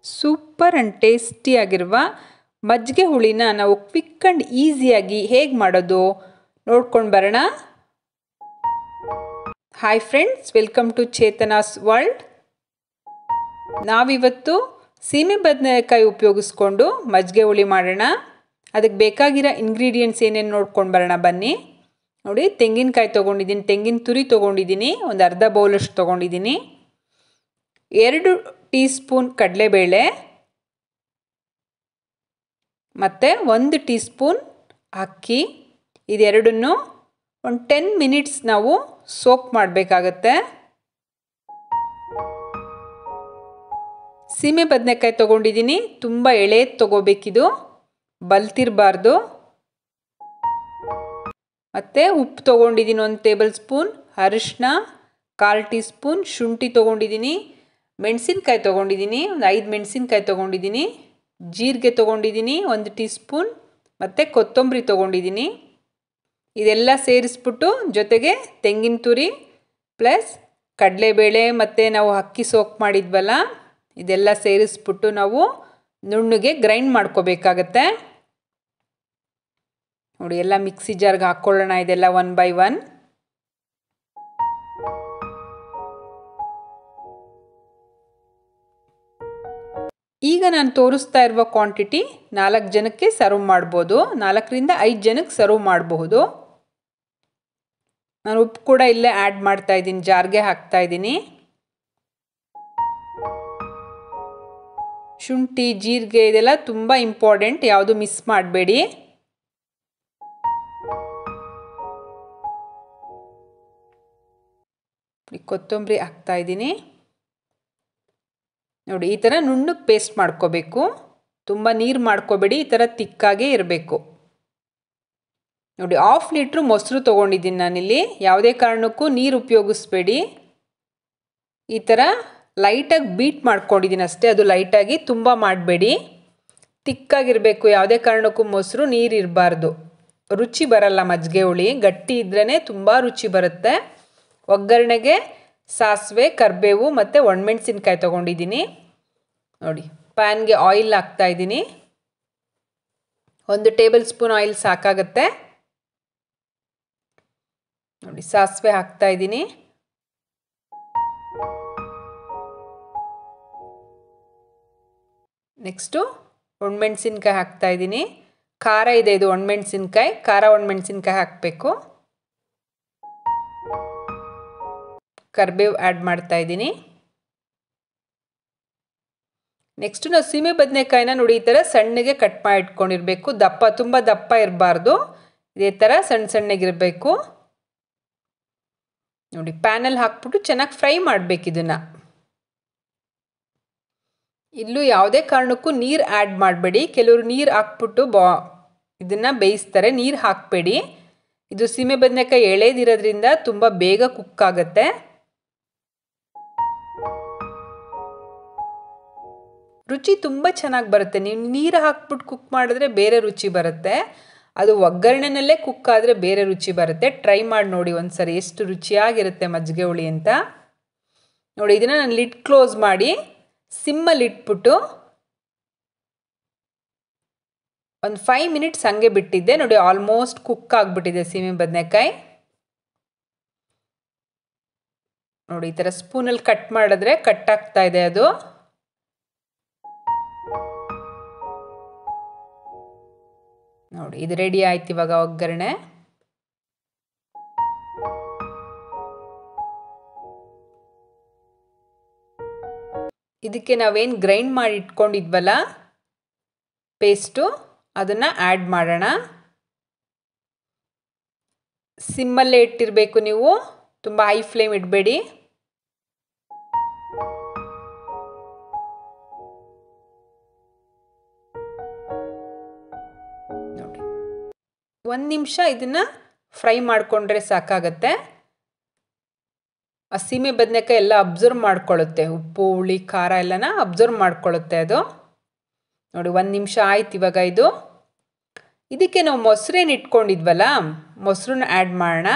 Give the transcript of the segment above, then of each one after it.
Super and ಟೇಸ್ಟಿಯಾಗಿರುವ ಮಜ್ಜಿಗೆ ಹುಳಿನ ನಾವು quick and ಈಸಿಯಾಗಿ ಹೇಗೆ ಮಾಡೋದು ನೋಡ್ಕೊಂಡು ಬರೋಣ. Hi friends, welcome to Chetana's world. ನಾವಿವತ್ತು ಸೀಮೆ ಬದನೆಕಾಯಿ ಉಪಯೋಗಿಸ್ಕೊಂಡು ಮಜ್ಜಿಗೆ ಹುಳಿ ಮಾಡೋಣ. ಅದಕ್ಕೆ ಬೇಕಾಗಿರೋ ಇಂಗ್ರೀಡಿಯೆಂಟ್ಸ್ ಏನೇನು ನೋಡ್ಕೊಂಡು ಬರೋಣ ಬನ್ನಿ. ನೋಡಿ, ತೆಂಗಿನಕಾಯಿ ತೊಗೊಂಡಿದ್ದೀನಿ, ತೆಂಗಿನ ತುರಿ ತೊಗೊಂಡಿದ್ದೀನಿ, ಒಂದು ಅರ್ಧ ಬೌಲಷ್ಟು ತೊಗೊಂಡಿದ್ದೀನಿ, 2 ಟೀ ಸ್ಪೂನ್ ಕಡಲೆಬೇಳೆ ಮತ್ತು 1 ಟೀ ಸ್ಪೂನ್ ಅಕ್ಕಿ. ಇದೆರಡನ್ನು ಒಂದು 10 ಮಿನಿಟ್ಸ್ ನಾವು ಸೋಕ್ ಮಾಡಬೇಕಾಗತ್ತೆ. ಸೀಮೆ ಬದನೆಕಾಯಿ ತೊಗೊಂಡಿದ್ದೀನಿ, ತುಂಬ ಎಳೆದು ತೊಗೋಬೇಕಿದು, ಬಲ್ತಿರಬಾರ್ದು. ಮತ್ತು ಉಪ್ಪು ತೊಗೊಂಡಿದ್ದೀನಿ, 1 ಟೇಬಲ್ ಸ್ಪೂನ್, ಅರಿಶಿನ 1/4 ಟೀ ಸ್ಪೂನ್, ಶುಂಠಿ ತೊಗೊಂಡಿದ್ದೀನಿ, ಮೆಣಸಿನ್ಕಾಯಿ ತೊಗೊಂಡಿದ್ದೀನಿ, ಒಂದು 5 ಮೆಣಸಿನ್ಕಾಯಿ ತೊಗೊಂಡಿದ್ದೀನಿ, ಜೀರಿಗೆ ತೊಗೊಂಡಿದ್ದೀನಿ 1 ಟೀ ಸ್ಪೂನ್, ಮತ್ತು ಕೊತ್ತಂಬರಿ ತೊಗೊಂಡಿದ್ದೀನಿ. ಇದೆಲ್ಲ ಸೇರಿಸ್ಬಿಟ್ಟು ಜೊತೆಗೆ ತೆಂಗಿನ ತುರಿ ಪ್ಲಸ್ ಕಡಲೆಬೇಳೆ ಮತ್ತು ನಾವು ಅಕ್ಕಿ ಸೋಕ್ ಮಾಡಿದ್ವಲ್ಲ, ಇದೆಲ್ಲ ಸೇರಿಸ್ಬಿಟ್ಟು ನಾವು ನುಣ್ಣಗೆ ಗ್ರೈಂಡ್ ಮಾಡ್ಕೋಬೇಕಾಗತ್ತೆ. ನೋಡಿ, ಎಲ್ಲ ಮಿಕ್ಸಿ ಜಾರ್ಗೆ ಹಾಕ್ಕೊಳ್ಳೋಣ ಇದೆಲ್ಲ 1 ಬೈ 1. ಈಗ ನಾನು ತೋರಿಸ್ತಾ ಇರುವ ಕ್ವಾಂಟಿಟಿ 4 ಜನಕ್ಕೆ ಸರ್ವ್ ಮಾಡ್ಬೋದು, 4ರಿಂದ 5 ಜನಕ್ಕೆ ಸರ್ವ್ ಮಾಡಬಹುದು. ನಾನು ಉಪ್ಪು ಕೂಡ ಇಲ್ಲೇ ಆ್ಯಡ್ ಮಾಡ್ತಾ ಇದ್ದೀನಿ, ಜಾರ್ಗೆ ಹಾಕ್ತಾ ಇದ್ದೀನಿ. ಶುಂಠಿ ಜೀರಿಗೆ ಇದೆಲ್ಲ ತುಂಬ ಇಂಪಾರ್ಟೆಂಟ್, ಯಾವುದು ಮಿಸ್ ಮಾಡಬೇಡಿ. ಕೊತ್ತಂಬರಿ ಹಾಕ್ತಾ ಇದ್ದೀನಿ. ನೋಡಿ, ಈ ಥರ ನುಣ್ಣಗೆ ಪೇಸ್ಟ್ ಮಾಡ್ಕೋಬೇಕು, ತುಂಬ ನೀರು ಮಾಡ್ಕೋಬೇಡಿ, ಈ ಥರ ತಿಕ್ಕಾಗೇ ಇರಬೇಕು. ನೋಡಿ, 1/2 ಲೀಟ್ರ್ ಮೊಸರು ತೊಗೊಂಡಿದ್ದೀನಿ ನಾನಿಲ್ಲಿ, ಯಾವುದೇ ಕಾರಣಕ್ಕೂ ನೀರು ಉಪಯೋಗಿಸ್ಬೇಡಿ. ಈ ಥರ ಲೈಟಾಗಿ ಬೀಟ್ ಮಾಡ್ಕೊಂಡಿದ್ದೀನಿ ಅಷ್ಟೇ, ಅದು ಲೈಟಾಗಿ ತುಂಬ ಮಾಡಬೇಡಿ, ತಿಕ್ಕಾಗಿರಬೇಕು. ಯಾವುದೇ ಕಾರಣಕ್ಕೂ ಮೊಸರು ನೀರು ಇರಬಾರ್ದು, ರುಚಿ ಬರಲ್ಲ. ಮಜ್ಜಿಗೆ ಹುಳಿ ಗಟ್ಟಿ ಇದ್ರೇ ತುಂಬ ರುಚಿ ಬರುತ್ತೆ. ಒಗ್ಗರಣೆಗೆ ಸಾಸಿವೆ, ಕರಿಬೇವು ಮತ್ತು ಒಣಮೆಣಸಿನ್ಕಾಯಿ ತೊಗೊಂಡಿದ್ದೀನಿ. ನೋಡಿ, ಪ್ಯಾನ್ಗೆ ಆಯಿಲ್ ಹಾಕ್ತಾ ಇದ್ದೀನಿ, 1 ಟೇಬಲ್ ಸ್ಪೂನ್ ಆಯಿಲ್ ಸಾಕಾಗತ್ತೆ. ನೋಡಿ, ಸಾಸಿವೆ ಹಾಕ್ತಾ ಇದ್ದೀನಿ, ನೆಕ್ಸ್ಟು ಒಣಮೆಣಸಿನ್ಕಾಯಿ ಹಾಕ್ತಾ ಇದ್ದೀನಿ. ಖಾರ ಇದೆ ಇದು ಒಣಮೆಣಸಿನ್ಕಾಯಿ, ಖಾರ ಒಣಮೆಣಸಿನ್ಕಾಯಿ ಹಾಕಬೇಕು. ಕರಿಬೇವು ಆ್ಯಡ್ ಮಾಡ್ತಾ ಇದ್ದೀನಿ. ನೆಕ್ಸ್ಟು ನಾವು ಸೀಮೆ ಬದನೆಕಾಯಿನ ನೋಡಿ ಈ ಥರ ಸಣ್ಣಗೆ ಕಟ್ ಮಾಡಿ ಇಟ್ಕೊಂಡಿರಬೇಕು. ತುಂಬ ದಪ್ಪ ಇರಬಾರ್ದು, ಇದೇ ಥರ ಸಣ್ಣ ಸಣ್ಣಗಿರಬೇಕು. ನೋಡಿ, ಪ್ಯಾನಲ್ಲಿ ಹಾಕ್ಬಿಟ್ಟು ಚೆನ್ನಾಗಿ ಫ್ರೈ ಮಾಡಬೇಕು ಇದನ್ನು. ಇಲ್ಲೂ ಯಾವುದೇ ಕಾರಣಕ್ಕೂ ನೀರು ಆ್ಯಡ್ ಮಾಡಬೇಡಿ. ಕೆಲವರು ನೀರು ಹಾಕ್ಬಿಟ್ಟು ಇದನ್ನು ಬೇಯಿಸ್ತಾರೆ, ನೀರು ಹಾಕಬೇಡಿ. ಇದು ಸೀಮೆ ಬದನೆಕಾಯಿ ಎಳೆದಿರೋದ್ರಿಂದ ತುಂಬ ಬೇಗ ಕುಕ್ ಆಗುತ್ತೆ. ರುಚಿ ತುಂಬ ಚೆನ್ನಾಗಿ ಬರುತ್ತೆ. ನೀವು ನೀರು ಹಾಕ್ಬಿಟ್ಟು ಕುಕ್ ಮಾಡಿದ್ರೆ ಬೇರೆ ರುಚಿ ಬರುತ್ತೆ, ಅದು ಒಗ್ಗರಣೆನಲ್ಲೇ ಕುಕ್ ಆದರೆ ಬೇರೆ ರುಚಿ ಬರುತ್ತೆ. ಟ್ರೈ ಮಾಡಿ ನೋಡಿ ಒಂದ್ಸರಿ, ಎಷ್ಟು ರುಚಿಯಾಗಿರುತ್ತೆ ಮಜ್ಜಿಗೆ ಹುಳಿ ಅಂತ. ನೋಡಿ, ಇದನ್ನು ನಾನು ಲಿಡ್ ಕ್ಲೋಸ್ ಮಾಡಿ ಸಿಮ್ಮಲ್ಲಿ ಇಟ್ಬಿಟ್ಟು ಒಂದು 5 ಮಿನಿಟ್ಸ್ ಹಂಗೆ ಬಿಟ್ಟಿದ್ದೆ. ನೋಡಿ, ಆಲ್ಮೋಸ್ಟ್ ಕುಕ್ ಆಗಿಬಿಟ್ಟಿದೆ ಸೀಮೆ ಬದನೆಕಾಯಿ. ನೋಡಿ, ಈ ಥರ ಸ್ಪೂನಲ್ಲಿ ಕಟ್ ಮಾಡಿದ್ರೆ ಕಟ್ ಆಗ್ತಾ ಇದೆ ಅದು. ನೋಡಿ, ಇದು ರೆಡಿ ಆಯ್ತು ಇವಾಗ ಒಗ್ಗರಣೆ. ಇದಕ್ಕೆ ನಾವೇನು ಗ್ರೈಂಡ್ ಮಾಡಿ ಇಟ್ಕೊಂಡಿದ್ವಲ್ಲ ಪೇಸ್ಟು, ಅದನ್ನು ಆ್ಯಡ್ ಮಾಡೋಣ. ಸಿಮ್ಮಲ್ಲೇ ಇಟ್ಟಿರಬೇಕು ನೀವು, ತುಂಬ ಹೈ ಫ್ಲೇಮ್ ಇಡಬೇಡಿ. ನೋಡಿ, 1 ನಿಮಿಷ ಇದನ್ನು ಫ್ರೈ ಮಾಡಿಕೊಂಡ್ರೆ ಸಾಕಾಗತ್ತೆ. ಆ ಸೀಮೆ ಬದನೆಕಾಯಿ ಎಲ್ಲ ಅಬ್ಸರ್ವ್ ಮಾಡ್ಕೊಳ್ಳುತ್ತೆ, ಉಪ್ಪು ಹುಳಿ ಖಾರ ಎಲ್ಲನ ಅಬ್ಸರ್ವ್ ಮಾಡ್ಕೊಳ್ಳುತ್ತೆ ಅದು. ನೋಡಿ, 1 ನಿಮಿಷ ಆಯ್ತು ಇವಾಗ ಇದು. ಇದಕ್ಕೆ ನಾವು ಮೊಸರೇನು ಇಟ್ಕೊಂಡಿದ್ವಲ್ಲ, ಮೊಸರನ್ನ ಆ್ಯಡ್ ಮಾಡೋಣ.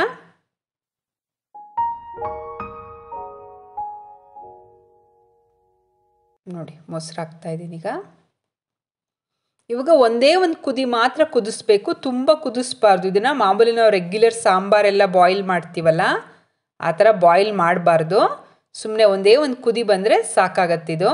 ನೋಡಿ ಮೊಸರು ಹಾಕ್ತಾ ಇದ್ದೀನಿ ಈಗ. ಇವಾಗ ಒಂದೇ ಒಂದು ಕುದಿ ಮಾತ್ರ ಕುದಿಸ್ಬೇಕು, ತುಂಬ ಕುದಿಸ್ಬಾರ್ದು. ಇದನ್ನು ಮಾಮೂಲಿ ನಾವು ರೆಗ್ಯುಲರ್ ಸಾಂಬಾರೆಲ್ಲ ಬಾಯ್ಲ್ ಮಾಡ್ತೀವಲ್ಲ ಆ ಥರ ಬಾಯ್ಲ್ ಮಾಡಬಾರ್ದು. ಸುಮ್ಮನೆ ಒಂದೇ ಒಂದು ಕುದಿ ಬಂದರೆ ಸಾಕಾಗತ್ತಿದು.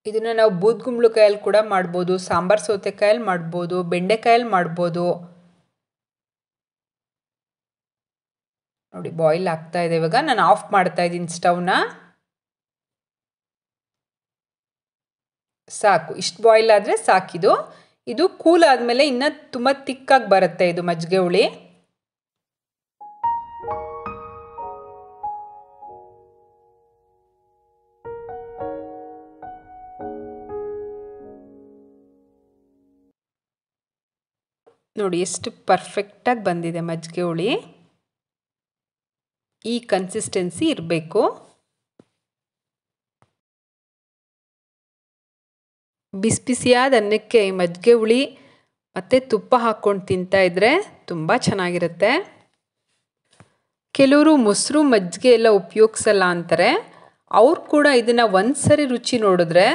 ಇದನ್ನು ನಾವು ಬೂದ್ಗುಂಬಳಕಾಯಲ್ಲಿ ಕೂಡ ಮಾಡ್ಬೋದು, ಸಾಂಬಾರು ಸೌತೆಕಾಯಲ್ಲಿ ಮಾಡ್ಬೋದು, ಬೆಂಡೆಕಾಯಲ್ಲಿ ಮಾಡ್ಬೋದು. ನೋಡಿ ಬಾಯ್ಲ್ ಆಗ್ತಾ ಇದೆ. ಇವಾಗ ನಾನು ಆಫ್ ಮಾಡ್ತಾ ಇದ್ದೀನಿ ಸ್ಟವ್ನ. ಸಾಕು, ಇಷ್ಟು ಬಾಯ್ಲ್ ಆದರೆ ಸಾಕಿದು. ಇದು ಕೂಲ್ ಆದಮೇಲೆ ಇನ್ನೂ ತುಂಬ ತಿಕ್ಕಾಗಿ ಬರುತ್ತೆ ಇದು ಮಜ್ಜಿಗೆ ಹುಳಿ. ನೋಡಿ ಎಷ್ಟು ಪರ್ಫೆಕ್ಟಾಗಿ ಬಂದಿದೆ ಮಜ್ಜಿಗೆ ಹುಳಿ. ಈ ಕನ್ಸಿಸ್ಟೆನ್ಸಿ ಇರಬೇಕು. ಬಿಸಿ ಬಿಸಿಯಾದ ಅನ್ನಕ್ಕೆ ಮಜ್ಜಿಗೆ ಹುಳಿ ಮತ್ತು ತುಪ್ಪ ಹಾಕ್ಕೊಂಡು ತಿಂತಾಯಿದ್ರೆ ತುಂಬ ಚೆನ್ನಾಗಿರುತ್ತೆ. ಕೆಲವರು ಮೊಸರು ಮಜ್ಜಿಗೆ ಎಲ್ಲ ಉಪಯೋಗಿಸಲ್ಲ ಅಂತಾರೆ. ಅವ್ರು ಕೂಡ ಇದನ್ನು ಒಂದು ಸರಿ ರುಚಿ ನೋಡಿದ್ರೆ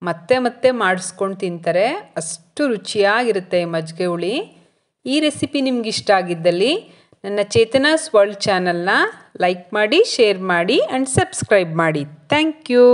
ಮತ್ತೆ ಮತ್ತೆ ಮಾಡಿಸ್ಕೊಂಡು ತಿಂತಾರೆ. ಅಷ್ಟು ರುಚಿಯಾಗಿರುತ್ತೆ ಈ ಮಜ್ಜಿಗೆ ಹುಳಿ. ಈ ರೆಸಿಪಿ ನಿಮ್ಗೆ ಇಷ್ಟ ಆಗಿದ್ದಲ್ಲಿ ನನ್ನ ಚೇತನಾಸ್ ವರ್ಲ್ಡ್ ಚಾನಲ್ನ ಲೈಕ್ ಮಾಡಿ, ಶೇರ್ ಮಾಡಿ ಆ್ಯಂಡ್ ಸಬ್ಸ್ಕ್ರೈಬ್ ಮಾಡಿ. Thank you.